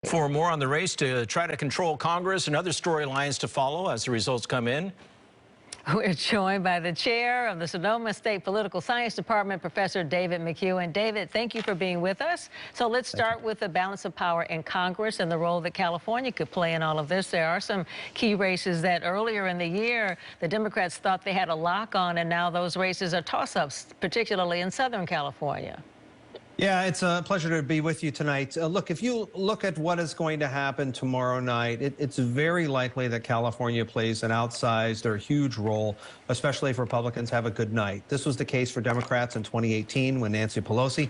For more on the race to try to control Congress and other storylines to follow as the results come in. We're joined by the chair of the Sonoma State Political Science Department, Professor David McCuan. David, thank you for being with us. So let's start with the balance of power in Congress and the role that California could play in all of this. There are some key races that earlier in the year, the Democrats thought they had a lock on, and now those races are toss-ups, particularly in Southern California. Yeah, it's a pleasure to be with you tonight. Look, if you look at what is going to happen tomorrow night, it's very likely that California plays an outsized or huge role, especially if Republicans have a good night. This was the case for Democrats in 2018 when Nancy Pelosi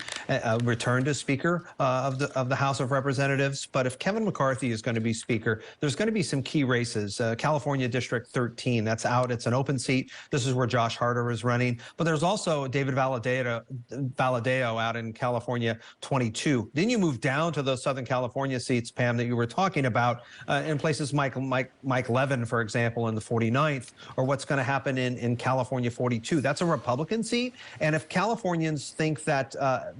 returned as Speaker of the House of Representatives. But if Kevin McCarthy is going to be Speaker, there's going to be some key races. California District 13, that's out. It's an open seat. This is where Josh Harder is running. But there's also David Valadao out in California 22. Then you move down to those Southern California seats, Pam, that you were talking about, in places Mike Levin, for example, in the 49th, or what's going to happen in California 42. That's a Republican seat. And if Californians think that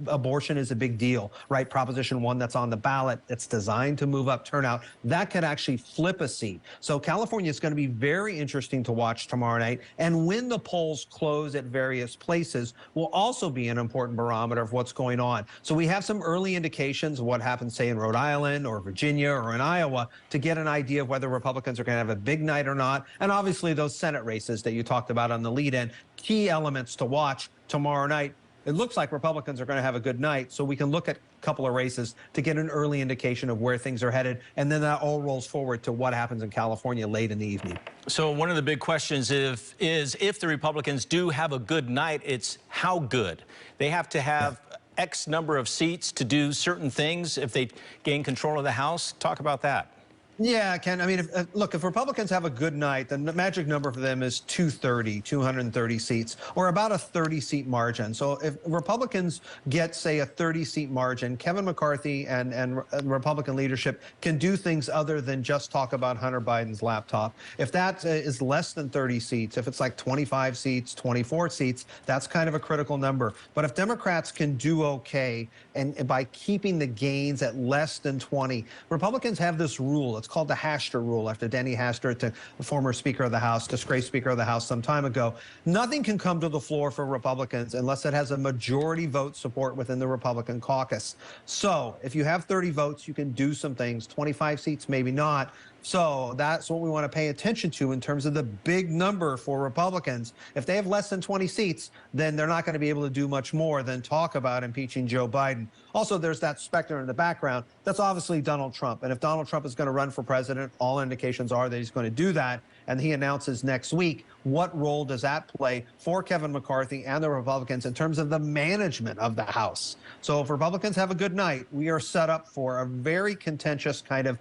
abortion is a big deal, right, Proposition 1 that's on the ballot, that's designed to move up turnout, that could actually flip a seat. So California is going to be very interesting to watch tomorrow night. And when the polls close at various places will also be an important barometer of what's going on. So we have some early indications of what happens, say, in Rhode Island or Virginia or in Iowa to get an idea of whether Republicans are going to have a big night or not. And obviously those Senate races that you talked about on the lead-in, key elements to watch tomorrow night. It looks like Republicans are going to have a good night, so we can look at a couple of races to get an early indication of where things are headed, and then that all rolls forward to what happens in California late in the evening. So one of the big questions is if the Republicans do have a good night, it's how good. They have to have X number of seats to do certain things if they gain control of the House. Talk about that. Yeah, Ken. I mean, look, if Republicans have a good night, the magic number for them is 230 seats, or about a 30-seat margin. So if Republicans get, say, a 30-seat margin, Kevin McCarthy and Republican leadership can do things other than just talk about Hunter Biden's laptop. If that is less than 30 seats, if it's like 25 seats, 24 seats, that's kind of a critical number. But if Democrats can do okay, and by keeping the gains at less than 20, Republicans have this rule. It's called the Hastert rule, after Denny Hastert, the former Speaker of the House, disgraced Speaker of the House some time ago. Nothing can come to the floor for Republicans unless it has a majority vote support within the Republican caucus. So if you have 30 votes, you can do some things. 25 seats, maybe not. So that's what we want to pay attention to in terms of the big number for Republicans. If they have less than 20 seats, then they're not going to be able to do much more than talk about impeaching Joe Biden. Also, there's that specter in the background. That's obviously Donald Trump. And if Donald Trump is going to run for president, all indications are that he's going to do that. And he announces next week. What role does that play for Kevin McCarthy and the Republicans in terms of the management of the House? So if Republicans have a good night, we are set up for a very contentious kind of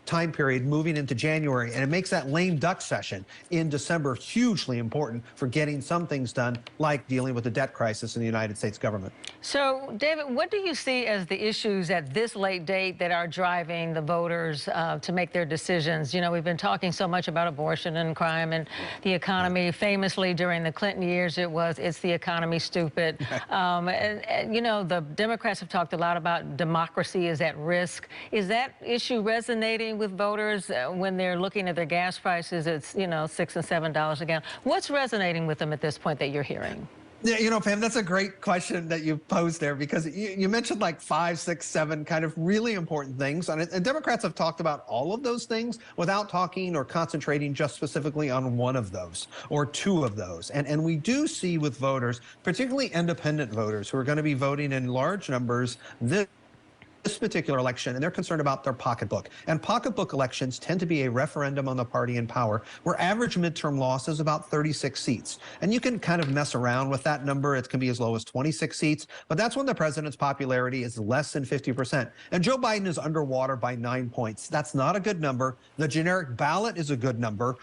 time period moving into January. And it makes that lame duck session in December hugely important for getting some things done, like dealing with the debt crisis in the United States government. So, David, what do you see as the issues at this late date that are driving the voters to make their decisions? You know, we've been talking so much about abortion and crime and the economy. Famously, during the Clinton years, it's the economy, stupid. And, you know, the Democrats have talked a lot about democracy is at risk. Is that issue resonating with voters when they're looking at their gas prices? It's, you know, $6 and $7 a gallon. What's resonating with them at this point that you're hearing? Yeah, you know, Pam, that's a great question that you posed there, because you mentioned like 5, 6, 7 kind of really important things. And Democrats have talked about all of those things without talking or concentrating just specifically on one of those or two of those. And we do see with voters, particularly independent voters who are going to be voting in large numbers this particular election, and they're concerned about their pocketbook. And pocketbook elections tend to be a referendum on the party in power, where average midterm loss is about 36 seats. And you can kind of mess around with that number. It can be as low as 26 seats, but that's when the president's popularity is less than 50%. And Joe Biden is underwater by 9 points. That's not a good number. The generic ballot is a good number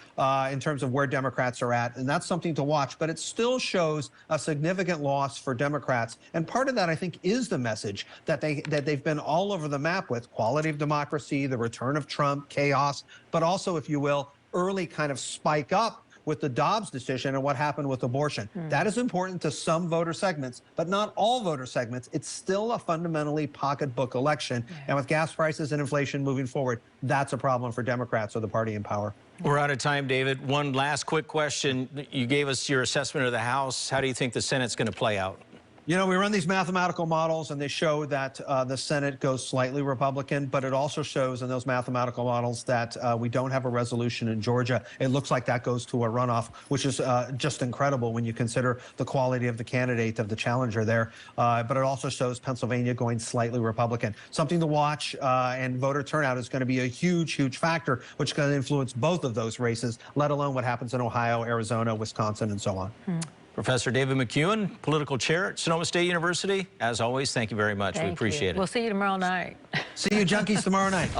in terms of where Democrats are at, and that's something to watch, but it still shows a significant loss for Democrats. And part of that, I think, is the message that they've been all over the map with: quality of democracy, the return of Trump, chaos, but also, if you will, early kind of spike up with the Dobbs decision and what happened with abortion. That is important to some voter segments, but not all voter segments. It's still a fundamentally pocketbook election. And with gas prices and inflation moving forward, that's a problem for Democrats or the party in power. We're out of time, David. One last quick question. You gave us your assessment of the House. How do you think the Senate's going to play out? You know, we run these mathematical models, and they show that the Senate goes slightly Republican, but it also shows in those mathematical models that we don't have a resolution in Georgia. It looks like that goes to a runoff, which is just incredible when you consider the quality of the candidate, of the challenger there. But it also shows Pennsylvania going slightly Republican. Something to watch, and voter turnout is going to be a huge, huge factor, which is going to influence both of those races, let alone what happens in Ohio, Arizona, Wisconsin, and so on. Professor David McCuan, political chair at Sonoma State University. As always, thank you very much. We appreciate it. We'll see you tomorrow night. See you junkies tomorrow night.